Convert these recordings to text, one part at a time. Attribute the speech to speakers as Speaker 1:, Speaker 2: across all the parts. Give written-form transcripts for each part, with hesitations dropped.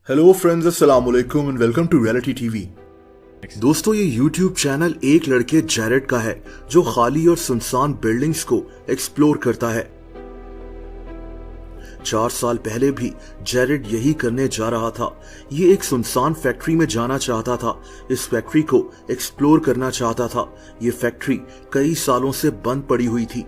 Speaker 1: Hello friends, अस्सलाम वालेकुम and welcome to reality TV. दोस्तों, ये यूट्यूब चैनल एक लड़के जेरेड का है जो खाली और सुनसान बिल्डिंग्स को एक्सप्लोर करता है। 4 साल पहले भी जेरेड यही करने जा रहा था। ये एक सुनसान फैक्ट्री में जाना चाहता था, इस फैक्ट्री को एक्सप्लोर करना चाहता था। ये फैक्ट्री कई सालों से बंद पड़ी हुई थी।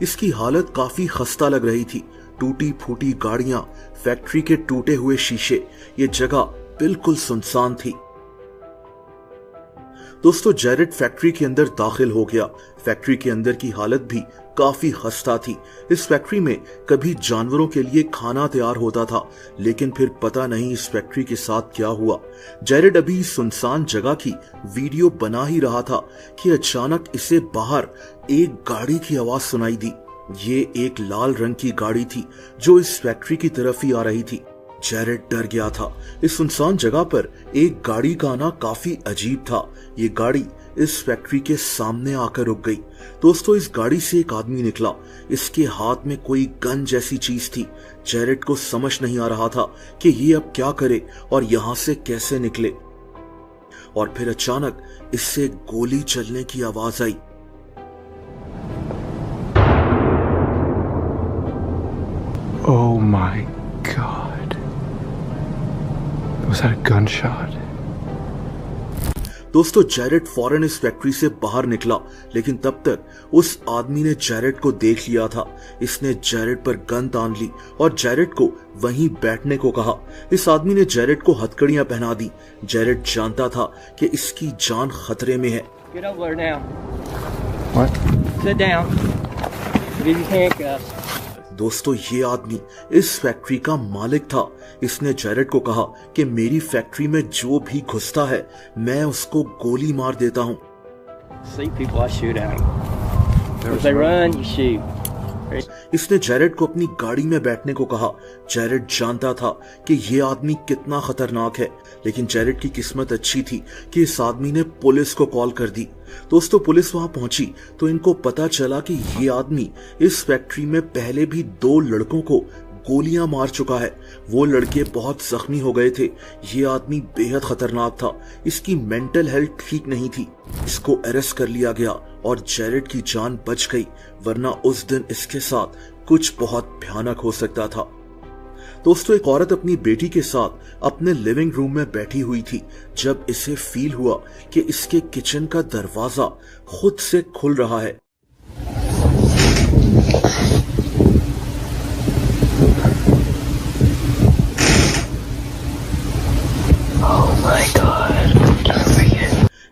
Speaker 1: इसकी हालत काफी खस्ता लग रही थी। टूटी फूटी गाड़ियां, फैक्ट्री के टूटे हुए शीशे, ये जगह बिल्कुल सुनसान थी। दोस्तों, जेरेड फैक्ट्री के अंदर दाखिल हो गया। फैक्ट्री के अंदर की हालत भी काफी खस्ता थी। इस फैक्ट्री में कभी जानवरों के लिए खाना तैयार होता था, लेकिन फिर पता नहीं इस फैक्ट्री के साथ क्या हुआ। जेरेड अभी सुनसान जगह की वीडियो बना ही रहा था कि अचानक इसे बाहर एक गाड़ी की आवाज सुनाई दी। ये एक लाल रंग की गाड़ी थी जो इस फैक्ट्री की तरफ ही आ रही थी। जेरेड डर गया था। इस सुनसान जगह पर एक गाड़ी का आना काफी अजीब था। ये गाड़ी इस फैक्ट्री के सामने आकर रुक गई। दोस्तों, इस गाड़ी से एक आदमी निकला। इसके हाथ में कोई गन जैसी चीज थी। जेरेड को समझ नहीं आ रहा था कि ये अब क्या करे और यहां से कैसे निकले। और फिर अचानक इससे गोली चलने की आवाज आई।
Speaker 2: Oh my God. Was that a gunshot?
Speaker 1: दोस्तों, जेरेड फौरन इस फैक्ट्री से बाहर निकला, लेकिन तब तक उस आदमी ने जेरेड को देख लिया था। इसने जेरेड पर गन तान ली और जेरेड को वहीं बैठने को कहा। इस आदमी ने जेरेड को हथकड़ियां पहना दी। जेरेड जानता था कि इसकी जान खतरे में है।
Speaker 3: Get over there now.
Speaker 2: What?
Speaker 3: Sit down. Give your handcuffs.
Speaker 1: दोस्तों, ये आदमी इस फैक्ट्री का मालिक था। इसने जेरेड को कहा कि मेरी फैक्ट्री में जो भी घुसता है मैं उसको गोली मार देता हूं।
Speaker 3: See people, I shoot at them. If they run, you shoot.
Speaker 1: इसने जेरेड को अपनी गाड़ी में बैठने को कहा। जेरेड जानता था कि ये आदमी कितना खतरनाक है, लेकिन जेरेड की किस्मत अच्छी थी कि इस आदमी ने पुलिस को कॉल कर दी। दोस्तों, पुलिस वहां पहुंची तो इनको पता चला कि ये आदमी इस फैक्ट्री में पहले भी 2 लड़कों को गोलियां मार चुका है। वो लड़के बहुत जख्मी हो गए थे। ये आदमी बेहद खतरनाक था। इसकी मेंटल हेल्थ ठीक नहीं थी। इसको अरेस्ट कर लिया गया और जेरेड की जान बच गई, वरना उस दिन इसके साथ कुछ बहुत भयानक हो सकता था। दोस्तों, एक औरत अपनी बेटी के साथ अपने लिविंग रूम में बैठी हुई थी जब इसे फील हुआ कि इसके किचन का दरवाजा खुद से खुल रहा है।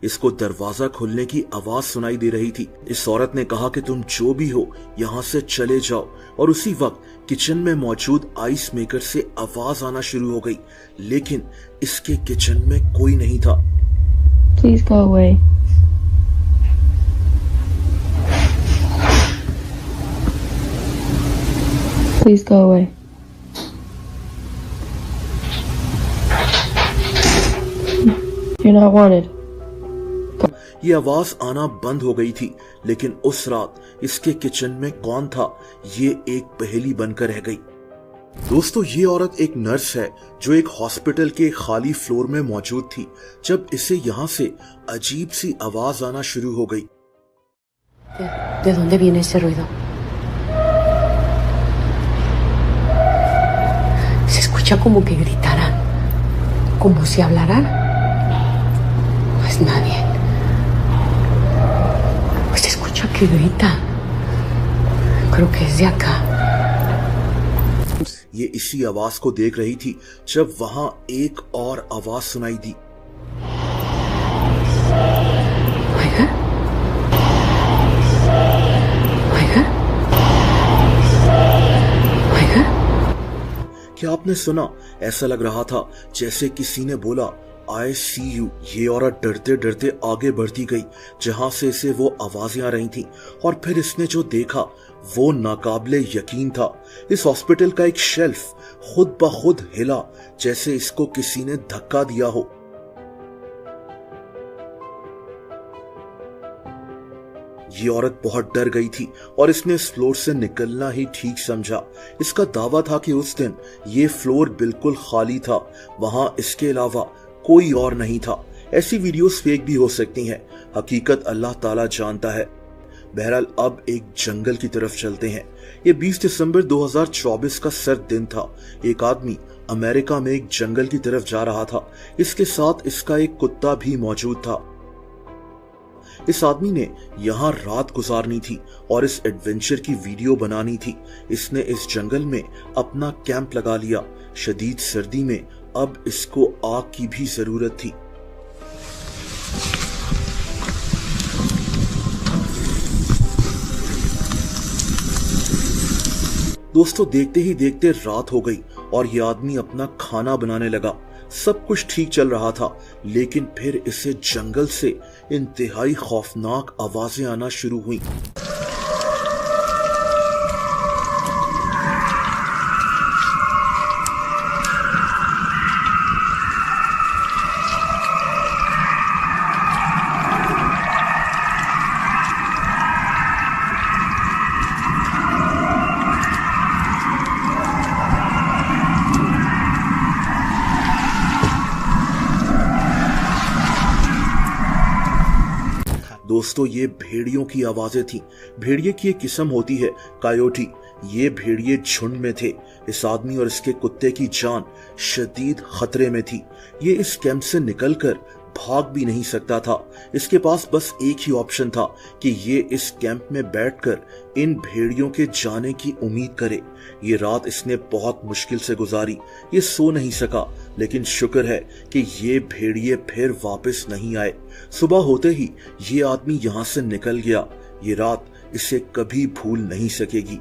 Speaker 1: इसको दरवाजा खुलने की आवाज सुनाई दे रही थी। इस औरत ने कहा कि तुम जो भी हो यहाँ से चले जाओ, और उसी वक्त किचन में मौजूद आइस मेकर से आवाज आना शुरू हो गई, लेकिन इसके किचन में कोई नहीं था।
Speaker 4: Please go away. Please go away. You're not wanted.
Speaker 1: ये आवाज आना बंद हो गई थी, लेकिन उस रात इसके किचन में कौन था, ये एक पहेली बनकर रह गई। दोस्तों, ये औरत एक नर्स है जो एक हॉस्पिटल के खाली फ्लोर में मौजूद थी जब इसे यहाँ से अजीब सी आवाज आना शुरू हो गई।
Speaker 5: ¿De dónde viene ese ruido? Se escucha como que gritaran, como si hablaran. No es nadie. Pues se escucha que grita. Creo que es de acá.
Speaker 1: ये इसी आवाज को देख रही थी जब वहां एक और आवाज सुनाई दी।
Speaker 5: Oiga. Oiga. Oiga.
Speaker 1: क्या आपने सुना? ऐसा लग रहा था जैसे किसी ने बोला आई सी यू। ये औरत डरते डरते आगे बढ़ती गई जहां से इसे वो आवाजें आ रही थीं, और फिर इसने जो देखा वो नाकाबिले यकीन था। इस हॉस्पिटल का एक शेल्फ खुद ब खुद हिला जैसे इसको किसी ने धक्का दिया हो। ये औरत बहुत डर गई थी और इसने इस फ्लोर से निकलना ही ठीक समझा। इसका दावा था कि उस दिन ये फ्लोर बिल्कुल खाली था, वहां इसके अलावा कोई और नहीं था। ऐसी वीडियोस फेक भी हो सकती हैं, हकीकत अल्लाह ताला जानता है। बहरहाल अब एक जंगल की तरफ चलते हैं। ये 20 दिसंबर 2024 का सर्द दिन था। एक आदमी अमेरिका में एक जंगल की तरफ जा रहा था। इसके साथ इसका एक कुत्ता भी मौजूद था। इस आदमी ने यहाँ रात गुजारनी थी और इस एडवेंचर की वीडियो बनानी थी। इसने इस जंगल में अपना कैंप लगा लिया। शदीद सर्दी में अब इसको आग की भी जरूरत थी। दोस्तों, देखते ही देखते रात हो गई और ये आदमी अपना खाना बनाने लगा। सब कुछ ठीक चल रहा था, लेकिन फिर इसे जंगल से इंतहाई खौफनाक आवाजें आना शुरू हुई। दोस्तों, ये भेड़ियों की आवाजें थी। भेड़िए की एक किस्म होती है कायोटी। ये भेड़िए झुंड में थे। इस आदमी और इसके कुत्ते की जान शदीद खतरे में थी। ये इस कैंप से निकलकर भाग भी नहीं सकता था। इसके पास बस एक ही ऑप्शन था कि ये इस कैंप में बैठकर इन भेड़ियों के जाने की उम्मीद करे। ये रात इसने बहुत मुश्किल से गुजारी। ये सो नहीं सका, लेकिन शुक्र है कि ये भेड़िए फिर वापस नहीं आए। सुबह होते ही ये आदमी यहाँ से निकल गया। ये रात इसे कभी भूल नहीं सकेगी।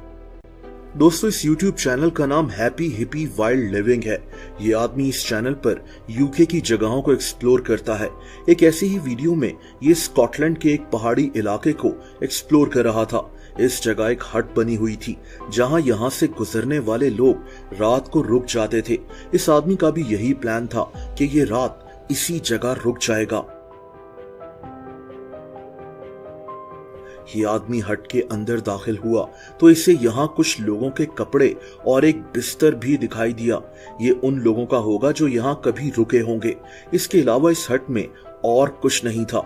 Speaker 1: दोस्तों, इस YouTube चैनल का नाम हैप्पी हिप्पी वाइल्ड लिविंग है। ये आदमी इस चैनल पर यूके की जगहों को एक्सप्लोर करता है। एक ऐसी ही वीडियो में ये स्कॉटलैंड के एक पहाड़ी इलाके को एक्सप्लोर कर रहा था। इस जगह एक हट बनी हुई थी जहां यहां से गुजरने वाले लोग रात को रुक जाते थे। इस आदमी का भी यही प्लान था कि ये रात इसी जगह रुक जाएगा। ये आदमी हट के अंदर दाखिल हुआ तो इसे यहाँ कुछ लोगों के कपड़े और एक बिस्तर भी दिखाई दिया। ये उन लोगों का होगा जो यहाँ कभी रुके होंगे। इसके अलावा इस हट में और कुछ नहीं था।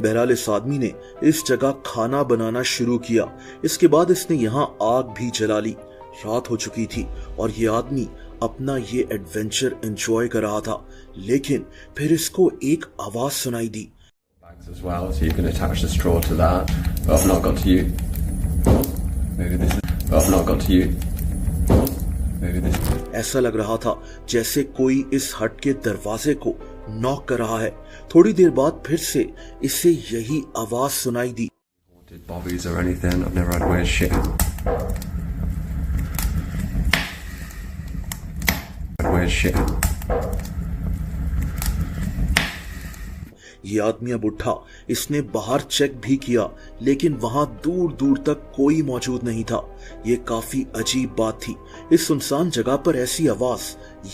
Speaker 1: बहरहाल इस आदमी ने इस जगह खाना बनाना शुरू किया। इसके बाद इसने यहाँ आग भी जला ली। रात हो चुकी थी और ये आदमी अपना ये एडवेंचर एंजॉय कर रहा था, लेकिन फिर इसको एक आवाज सुनाई दी। ऐसा लग रहा था जैसे कोई इस हट के दरवाजे को नॉक कर रहा है। थोड़ी देर बाद फिर से इसे यही आवाज सुनाई दी। ये आदमी अब उठा। इसने बाहर चेक भी किया, लेकिन वहां दूर दूर तक कोई मौजूद नहीं था। ये काफी अजीब बात थी। इस सुनसान जगह पर ऐसी आवाज,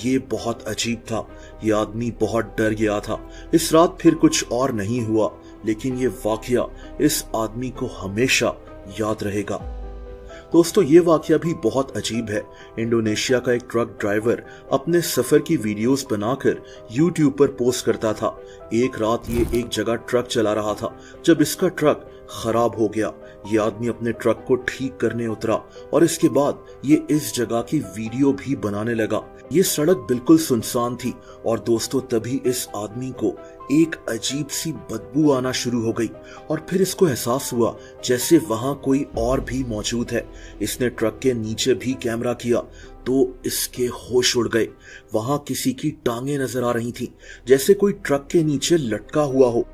Speaker 1: ये बहुत अजीब था। ये आदमी बहुत डर गया था। इस रात फिर कुछ और नहीं हुआ, लेकिन ये वाकया इस आदमी को हमेशा याद रहेगा। दोस्तों, ये वाकया भी बहुत अजीब है। इंडोनेशिया का एक ट्रक ड्राइवर अपने सफर की वीडियोस बनाकर YouTube पर पोस्ट करता था। एक रात ये एक जगह ट्रक चला रहा था जब इसका ट्रक खराब हो गया। ये आदमी अपने ट्रक को ठीक करने उतरा और इसके बाद ये इस जगह की वीडियो भी बनाने लगा। ये सड़क बिल्कुल सुनसान थी और दोस्तों तभी इस आदमी को एक अजीब सी बदबू आना शुरू हो गई और फिर इसको एहसास हुआ जैसे वहां कोई और भी मौजूद है। इसने ट्रक के नीचे भी कैमरा किया तो इसके होश उड़ गए। वहां किसी की टांगे नजर आ रही थी, जैसे कोई ट्रक के नीचे लटका हुआ हो।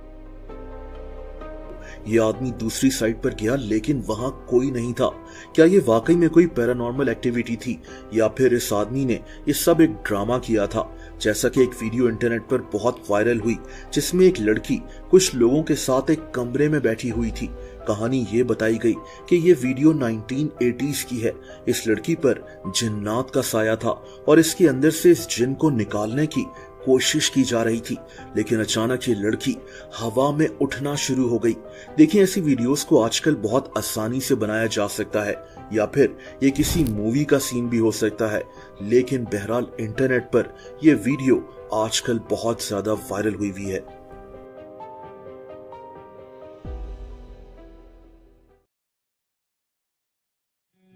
Speaker 1: यह आदमी दूसरी साइड पर गया, लेकिन वहां कोई नहीं था। क्या ये वाकई में कोई पैरानॉर्मल एक्टिविटी थी या फिर इस आदमी ने ये सब एक ड्रामा किया था? जैसा कि एक वीडियो इंटरनेट पर बहुत वायरल हुई जिसमें एक लड़की कुछ लोगों के साथ एक कमरे में बैठी हुई थी। कहानी ये बताई गई कि ये वीडियो 1980s की है। इस लड़की पर जिन्नात का साया था और इसके अंदर से इस जिन को निकालने की कोशिश की जा रही थी, लेकिन अचानक ये लड़की हवा में उठना शुरू हो गई। देखिए, ऐसी वीडियोस को आजकल बहुत आसानी से बनाया जा सकता है, या फिर ये किसी मूवी का सीन भी हो सकता है, लेकिन बहरहाल इंटरनेट पर यह वीडियो आजकल बहुत ज्यादा वायरल हुई हुई है।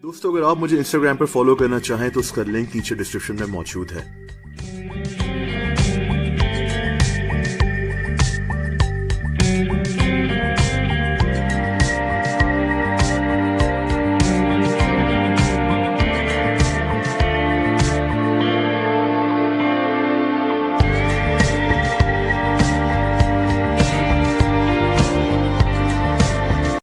Speaker 1: दोस्तों, अगर आप मुझे इंस्टाग्राम पर फॉलो करना चाहें तो उसका लिंक नीचे डिस्क्रिप्शन में मौजूद है।